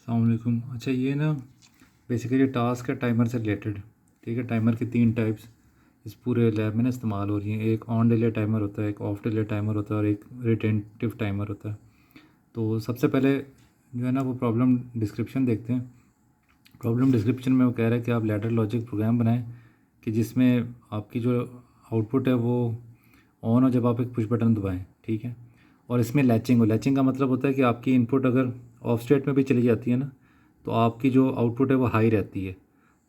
अस्सलाम वालेकुम। अच्छा, ये ना बेसिकली टास्क है टाइमर से रिलेटेड। ठीक है, टाइमर की 3 टाइप्स इस पूरे लैब में ना इस्तेमाल हो रही हैं। एक ऑन डिले टाइमर होता है, एक ऑफ डिले टाइमर होता है और एक रिटेंटिव टाइमर होता है। तो सबसे पहले जो है ना वो प्रॉब्लम डिस्क्रिप्शन देखते हैं। प्रॉब्लम डिस्क्रिप्शन में वो कह रहा है कि आप लैडर लॉजिक प्रोग्राम बनाएं कि जिसमें आपकी जो आउटपुट है वो ऑन हो जब आप एक पुश बटन दबाएं। ठीक है, और इसमें लैचिंग हो। लैचिंग का मतलब होता है कि आपकी इनपुट अगर ऑफ स्टेट में भी चली जाती है ना तो आपकी जो आउटपुट है वो हाई रहती है।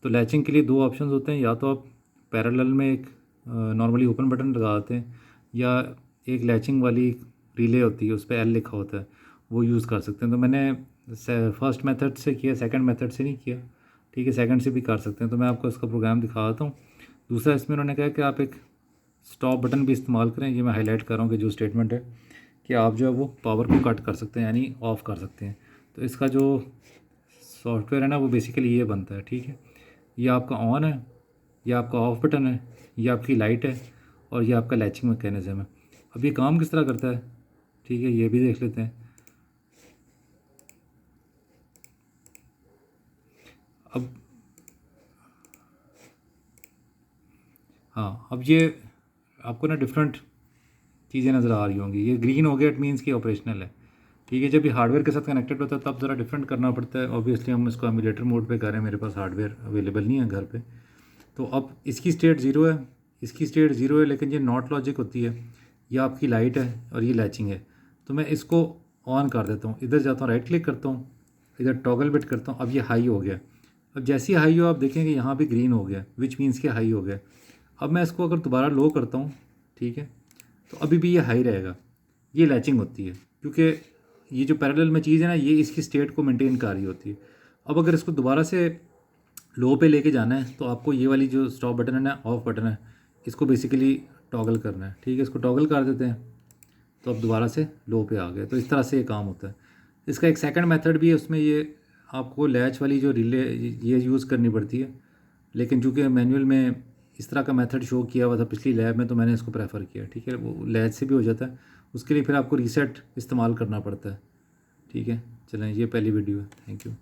तो लैचिंग के लिए 2 ऑप्शंस होते हैं, या तो आप पैरेलल में एक नॉर्मली ओपन बटन लगा देते हैं, या एक लैचिंग वाली रिले होती है उस पर एल लिखा होता है, वो यूज़ कर सकते हैं। तो मैंने फर्स्ट मेथड से किया, सेकंड मेथड से नहीं किया। ठीक है, सेकंड से भी कर सकते हैं। तो मैं आपको इसका प्रोग्राम दिखा देता हूँ। दूसरा इसमें उन्होंने कहा कि आप एक स्टॉप बटन भी इस्तेमाल करें। ये मैं हाईलाइट कर रहा हूँ कि जो स्टेटमेंट है कि आप जो है वो पावर को कट कर सकते हैं, यानी ऑफ़ कर सकते हैं। तो इसका जो सॉफ्टवेयर है ना वो बेसिकली ये बनता है। ठीक है, ये आपका ऑन है, ये आपका ऑफ बटन है, ये आपकी लाइट है और ये आपका लैचिंग मैकेनिज़्म है। अब ये काम किस तरह करता है, ठीक है, ये भी देख लेते हैं। अब हाँ, अब ये आपको ना डिफरेंट चीज़ें नज़र आ रही होंगी। ये ग्रीन हो गया, इट मीन्स कि ऑपरेशनल है। ठीक है, जब ये हार्डवेयर के साथ कनेक्टेड होता है तब ज़रा डिफरेंट करना पड़ता है। ऑब्वियसली हम इसको एमुलेटर मोड पे कर रहे हैं, मेरे पास हार्डवेयर अवेलेबल नहीं है घर पे। तो अब इसकी स्टेट ज़ीरो है, इसकी स्टेट ज़ीरो है, लेकिन ये नॉट लॉजिक होती है। ये आपकी लाइट है और ये लैचिंग है। तो मैं इसको ऑन कर देता हूँ, इधर जाता हूँ, राइट क्लिक करता हूँ, इधर टॉगल बिट करता हूँ। अब ये हाई हो गया। अब जैसी हाई हो आप देखेंगे यहाँ भी ग्रीन हो गया, विच मीन्स कि हाई हो गया। अब मैं इसको अगर दोबारा लो करता हूँ, ठीक है, तो अभी भी ये हाई रहेगा। ये लैचिंग होती है, क्योंकि ये जो पैरेलल में चीज़ है ना ये इसकी स्टेट को मेंटेन कर रही होती है। अब अगर इसको दोबारा से लो पे लेके जाना है तो आपको ये वाली जो स्टॉप बटन है ना, ऑफ बटन है, इसको बेसिकली टॉगल करना है। ठीक है, इसको टॉगल कर देते हैं तो अब दोबारा से लो पे आ गए। तो इस तरह से ये काम होता है। इसका एक सेकंड मेथड भी है, उसमें ये आपको लैच वाली जो रिले ये यूज़ करनी पड़ती है, लेकिन चूँकि मैनुअल में इस तरह का मेथड शो किया हुआ था पिछली लैब में तो मैंने इसको प्रेफर किया। ठीक है, वो लैच से भी हो जाता है, उसके लिए फिर आपको रीसेट इस्तेमाल करना पड़ता है। ठीक है, चलें, ये पहली वीडियो है। Thank you.